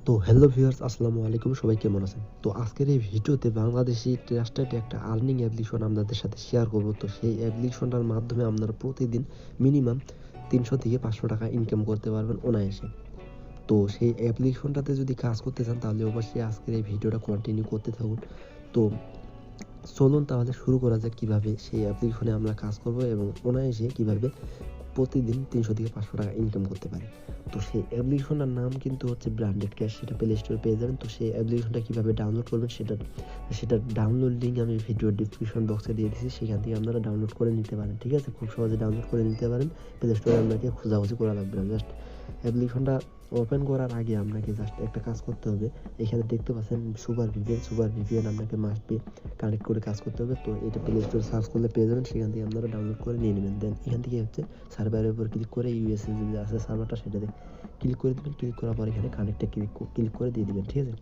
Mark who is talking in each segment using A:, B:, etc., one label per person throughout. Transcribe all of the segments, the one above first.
A: তো hello viewers, আসসালামু আলাইকুম। সবাই কেমন আছেন? তো আজকের এই ভিডিওতে বাংলাদেশি ট্রাস্টেড একটা আর্নিং অ্যাপ্লিকেশন আপনাদের সাথে শেয়ার করব। তো সেই অ্যাপ্লিকেশনটার মাধ্যমে আপনারা প্রতিদিন মিনিমাম 300 থেকে 500 টাকা ইনকাম করতে পারবেন অনায়াসে। তো সেই অ্যাপ্লিকেশনটাতে যদি কাজ করতে চান তাহলে অবশ্যই আজকের এই ভিডিওটা কন্টিনিউ করতে থাকুন। তো চলুন তাহলে শুরু করা যাক কিভাবে সেই অ্যাপ্লিকেশনে আমরা কাজ করব এবং অনায়াসে কিভাবে প্রতিদিন 300 থেকে 500 টাকা ইনকাম করতে পারি। তো সেই অ্যাপ্লিকেশনটার নাম কিন্তু হচ্ছে ব্র্যান্ডেড ক্যাশ, সেটা প্লে স্টোরে পেয়ে যাবেন। তো সেই অ্যাপ্লিকেশনটা কীভাবে ডাউনলোড করবেন সেটার ডাউনলোড লিঙ্ক আমি ভিডিওর ডিসক্রিপশন বক্সে দিয়ে দিচ্ছি, সেখান থেকে আপনারা ডাউনলোড করে নিতে পারেন। ঠিক আছে, খুব সহজে ডাউনলোড করে নিতে পারেন। প্লে স্টোরে আপনাকে খোঁজাখুঁজি করা লাগবে না। জাস্ট অ্যাপ্লিকেশনটা ওপেন করার আগে আপনাকে জাস্ট একটা কাজ করতে হবে। এখানে দেখতে পাচ্ছেন সুপার ভিপিএন আপনাকে মাস্ট বি কানেক্ট করে কাজ করতে হবে। তো এটা প্লে স্টোরে সার্চ করলে পেয়ে যাবেন, সেখান থেকে আপনারা ডাউনলোড করে নিয়ে নেবেন। দেন এখান থেকে হচ্ছে সার্ভারের উপর ক্লিক করে ইউএসএ যে আছে সার্ভারটা সেটাতে ক্লিক করে দেবেন। ক্লিক করার পর এখানে কানেক্টে ক্লিক করে দিয়ে দিবেন। ঠিক আছে,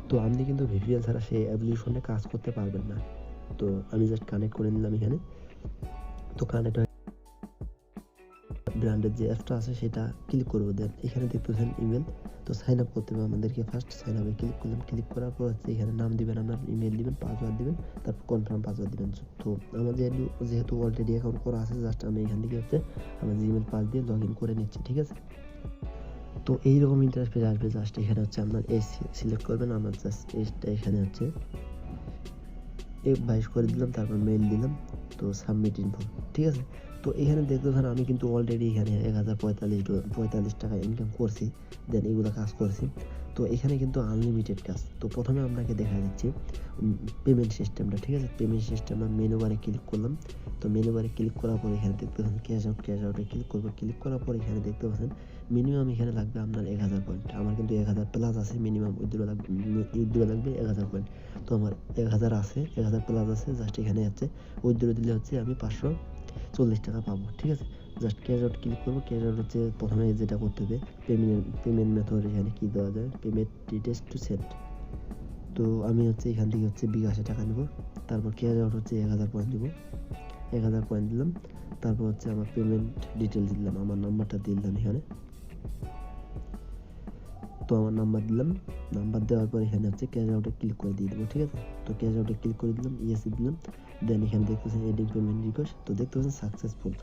A: তো আপনি কিন্তু ভিপিএন ছাড়া সেই অ্যাপ্লিকেশনে কাজ করতে পারবেন না। তো আমি জাস্ট কানেক্ট করে নিলাম এখানে। তো কানেক্ট ব্র্যান্ডের যে অ্যাপটা আছে সেটা ক্লিক করবো। দেন এখানে দেখতেছেন ইমেল। তো সাইন আপ করতে হবে আমাদেরকে। ফার্স্ট সাইন আপে ক্লিক করলাম। ক্লিক করার পর হচ্ছে এখানে নাম দিবেন, আপনার ইমেল দিবেন, পাসওয়ার্ড দিবেন, তারপর কনফার্ম পাসওয়ার্ড দিবেন। তো আমাদের যেহেতু অলরেডি অ্যাকাউন্ট করা আছে, জাস্ট আমি এখান থেকে হচ্ছে আমার জিমেল পাস দিয়ে লগ ইন করে নিচ্ছি। ঠিক আছে, তো এইরকম ইন্টারফেস আসবে। জাস্ট এখানে হচ্ছে আপনার এজ সিলেক্ট করবেন। আমার জাস্ট এজটা এখানে হচ্ছে 22 করে দিলাম, তারপর মেইল দিলাম। তো সাবমিট ইনফো। ঠিক আছে, তো এখানে দেখতে পারেন আমি কিন্তু অলরেডি এখানে 1045 টাকা ইনকাম করছি। দেন এগুলো কাজ করছি। তো এখানে কিন্তু আনলিমিটেড কাজ। তো প্রথমে আপনাকে দেখা দিচ্ছি পেমেন্ট সিস্টেমটা। ঠিক আছে, পেমেন্ট সিস্টেম মেনু বারে ক্লিক করলাম। তো মেনু বারে ক্লিক করার পর এখানে দেখতে পাচ্ছেন ক্যাশ আউটে ক্লিক করবো। ক্লিক করার পর এখানে দেখতে পাচ্ছেন মিনিমাম এখানে লাগবে আপনার 1000 পয়েন্ট। আমার কিন্তু 1000 প্লাস আছে। মিনিমাম উইথড্র লাগবে 1000 পয়েন্ট। তো আমার 1000 আছে, 1000 প্লাস আছে। জাস্ট এখানে হচ্ছে উইথড্র দিলে হচ্ছে আমি 540 টাকা পাবো। ঠিক আছে, জাস্ট ক্যাশ আউট ক্লিক করবো। ক্যাশ আউট হচ্ছে প্রথমে যেটা করতে হবে, পেমেন্ট মেথড এখানে কি দেওয়া যায়, পেমেন্ট ডিটেলস টু সেন্ড। তো আমি হচ্ছে এখান থেকে হচ্ছে bKash টাকা নেব। তারপর ক্যাশ আউট হচ্ছে 1000 পয়েন্ট দিব। 1000 পয়েন্ট দিলাম। তারপর হচ্ছে আমার পেমেন্ট ডিটেলস দিলাম, আমার নাম্বারটা দিলাম এখানে। তো আমার নাম্বার দিলাম। নাম্বার দেওয়ার পর এখানে হচ্ছে ক্যাশ আউটে ক্লিক করে দিয়ে দেবো। ঠিক আছে, তো ক্যাশ আউটে ক্লিক করে দিলাম, ইয়েসে দিলাম। দেন এখানে দেখতেছেন এডিং পেমেন্ট রিকোয়েস্ট। তো দেখতে পাচ্ছেন সাকসেসফুল।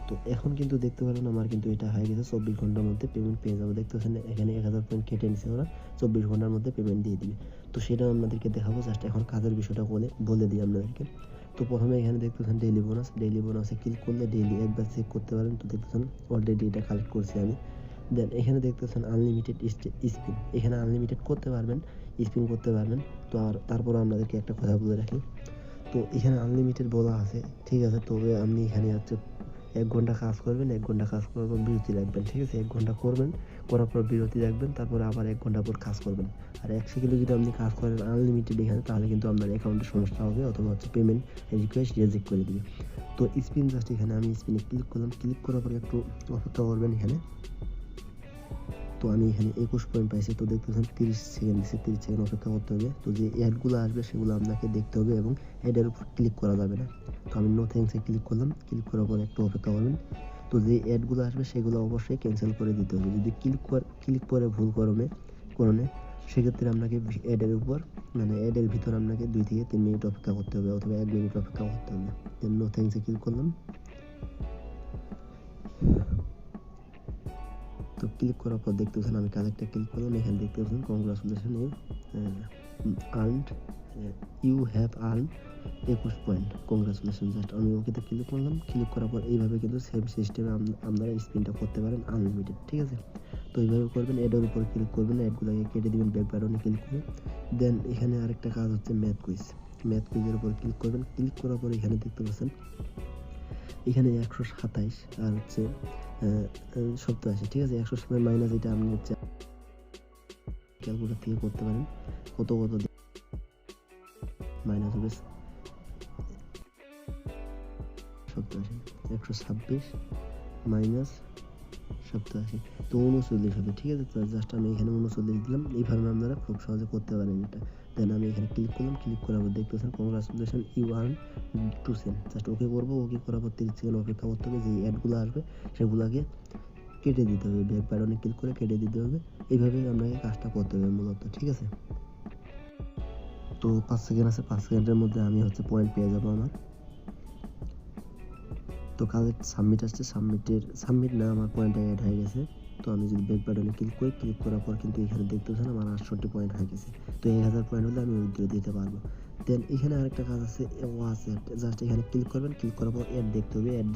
A: তো এখন কিন্তু দেখতে পারেন আমার কিন্তু এটা হয়ে গেছে। 24 ঘন্টার মধ্যে পেমেন্ট পেয়ে যাবো। দেখতে পাচ্ছেন এখানে 1000 পয়েন্ট কেটে নিছে ওরা, 24 ঘন্টার মধ্যে পেমেন্ট দিয়ে দিবে। তো সেটা আপনাদেরকে দেখাবো। জাস্ট এখন কাজের বিষয়টা বলে দিই আপনাদেরকে। তো প্রথমে এখানে দেখতেছেন ডেইলি বোনাসে ক্লিক করলে ডেইলি একবার চেক করতে পারেন। তো দেখতেছেন অলরেডি এটা কালেক্ট করছি আমি। দেন এখানে দেখতেছেন আনলিমিটেড স্পিন। এখানে আনলিমিটেড করতে পারবেন, স্পিন করতে পারবেন। তো আর তারপর আপনাদেরকে একটা কথা বলে রাখি, তো এখানে আনলিমিটেড বলা আছে। ঠিক আছে, তবে আপনি এখানে হচ্ছে 1 ঘন্টা কাজ করবেন, 1 ঘন্টা কাজ করার পর বিরতি রাখবেন। ঠিক আছে, 1 ঘন্টা করবেন, করার পর বিরতি রাখবেন, তারপরে আবার 1 ঘন্টা পর কাজ করবেন। আর 1 সেকেন্ডে যদি আপনি কাজ করেন আনলিমিটেড এখানে, তাহলে কিন্তু আপনার অ্যাকাউন্টে সমস্যা হবে, অথবা হচ্ছে পেমেন্ট রিকোয়েস্ট রিজেক্ট করে দিবে। তো স্পিন জাস্ট এখানে আমি স্পিনে ক্লিক করলাম। ক্লিক করার পর একটু অপেক্ষা করবেন এখানে। তো আমি এখানে 21 পয়েন্ট পাইছি। তো দেখতেছেন 30 সেকেন্ড দিচ্ছে, 30 সেকেন্ড অপেক্ষা করতে হবে। তো যে অ্যাডগুলো আসবে সেগুলো আপনাকে দেখতে হবে এবং অ্যাডের উপর ক্লিক করা যাবে না। তো আমি নো থ্যাঙ্কসে ক্লিক করলাম। ক্লিক করার পর একটু অপেক্ষা করবেন। তো যে অ্যাডগুলো আসবে সেগুলো অবশ্যই ক্যান্সেল করে দিতে হবে। যদি ক্লিক করে ভুল করণে সেক্ষেত্রে আপনাকে অ্যাডের উপর অ্যাডের ভিতর আপনাকে 2 থেকে 3 মিনিট অপেক্ষা করতে হবে, অথবা 1 মিনিট অপেক্ষা করতে হবে। নো থ্যাঙ্কসে ক্লিক করলাম। তো ক্লিক করার পর দেখতেছেন আমি কানেক্টে ক্লিক করলাম। এখানে দেখতেছেন congratulation you have earn 21 point, congratulation. Just আমি ওকেতে ক্লিক করলাম। ক্লিক করার পর এইভাবে কিন্তু সেম সিস্টেমে আপনারা স্পিনটা করতে পারেন আনলিমিটেড। ঠিক আছে, তো এইভাবে করবেন। অ্যাডের উপর ক্লিক করবেন, অ্যাডগুলোকে কেটে দিবেন ব্যাক বাটনে ক্লিক করে। দেন এখানে আরেকটা কাজ হচ্ছে ম্যাথ কুইজের উপর ক্লিক করবেন। ক্লিক করার পর এখানে দেখতে পাচ্ছেন এখানে 127 আর হচ্ছে 87। ঠিক আছে, 127 মাইনাস এটা আপনি হচ্ছে ক্যালকুলেটর থেকে করতে পারেন। কত মাইনাস হবে 87, 126 মাইনাস 87, তো 39 হবে। ঠিক আছে, তো জাস্ট আমি এখানে 39 দিলাম। এইভাবে আপনারা খুব সহজে করতে পারেন এটা। দেন আমি এখানে ক্লিক করলাম। ক্লিক করার পর দেখতেছেন congratulation you earn 2 cent. Just okay করবো। ওকে করার পর 30 সেকেন্ড অপেক্ষা করতে হবে। যে অ্যাডগুলো আসবে সেগুলোকে কেটে দিতে হবে, ব্যাক বাটনে ক্লিক করে কেটে দিতে হবে। এইভাবেই আপনাকে কাজটা করতে হবে মূলত, ঠিক আছে। তো 5 সেকেন্ড আছে, 5 সেকেন্ডের মধ্যে আমি হচ্ছে পয়েন্ট পেয়ে যাবো আমার। তো কাজের সাবমিট আসছে, সাবমিট না, আমার পয়েন্ট অ্যাড হয়ে গেছে। তো আমি যদি ব্যাক বাটনে ক্লিক করি, ক্লিক করার পর কিন্তু এখানে দেখতে পাচ্ছেন আমার 68 পয়েন্ট হয়ে গেছে। তো 1000 পয়েন্ট হলে আমি উইথড্র দিতে পারবো। দেন এখানে আরেকটা কাজ আছে, ওয়াচ অ্যাড। জাস্ট এখানে ক্লিক করবেন, ক্লিক করার পর অ্যাড দেখতে হবে। অ্যাড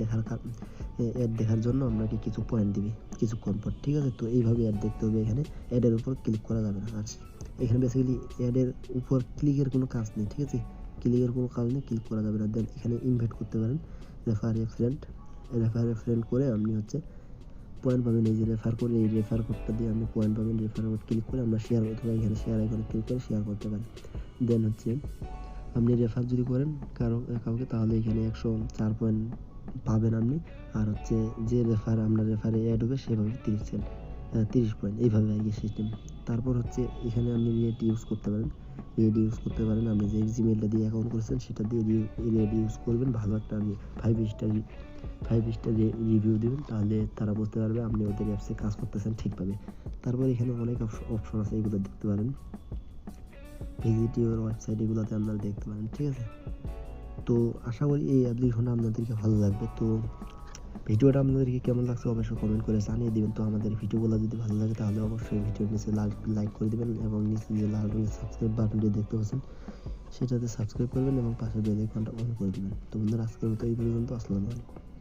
A: দেখার জন্য আপনাকে কিছু পয়েন্ট দিবে কিছুক্ষণ পর, ঠিক আছে। তো এইভাবে অ্যাড দেখতে হবে। এখানে অ্যাডের উপর ক্লিক করা যাবে না। আর এখানে বেসিক্যালি অ্যাডের উপর ক্লিকের কোনো কাজ নেই, ঠিক আছে। ক্লিকের কোনো কাজ নেই, ক্লিক করা যাবে না। দেন এখানে ইনভাইট করতে পারেন, রেফার এ ফ্রেন্ড করে আপনি হচ্ছে পয়েন্ট পাবেন। এই যে রেফার করে, এই রেফার কোডটা দিয়ে আপনি পয়েন্ট পাবেন। রেফার কোড ক্লিক করে আমরা শেয়ার অথবা এখানে শেয়ার আইকনে ক্লিক করে শেয়ার করতে পারেন। দেন হচ্ছে আপনি রেফার যদি করেন কাউকে, তাহলে এখানে 104 পয়েন্ট পাবেন আপনি। আর হচ্ছে যে আপনার রেফারে অ্যাড হবে সেভাবে 30 পয়েন্ট, এইভাবে আর কি সিস্টেম। তারপর হচ্ছে এখানে আপনি রেট ইউজ করতে পারেন। আপনি যে জিমেলটা দিয়ে অ্যাকাউন্ট করেছেন সেটা দিয়ে রেট ইউজ করবেন। ভালো একটা 5 স্টার রিভিউ দিবেন, তাহলে তারা বুঝতে পারবে আপনি ওদের অ্যাপসে কাজ করতেছেন ঠিকভাবে। তারপর এখানে অনেক অপশন আছে, এগুলো দেখতে পারেন। ভিজিট ইউর ওয়েবসাইট, এগুলোতে আপনারা দেখতে পারেন, ঠিক আছে। তো আশা করি এই অ্যাপ্লিকেশনটা আপনাদেরকে ভালো লাগবে। তো ভিডিওটা আপনাদেরকে কেমন লাগছে অবশ্যই কমেন্ট করে জানিয়ে দিবেন। তো আমাদের ভিডিওগুলো যদি ভালো লাগে তাহলে অবশ্যই ভিডিওর নিচে লাইক করে দিবেন এবং নিচে যে লাল রঙের সাবস্ক্রাইব বাটনটি দেখতে পাচ্ছেন সেটাতে সাবস্ক্রাইব করবেন এবং পাশে বেল আইকনটা অন করে দিবেন। তো বন্ধুরা, আজকের মতো এই পর্যন্ত। আসসালামু আলাইকুম।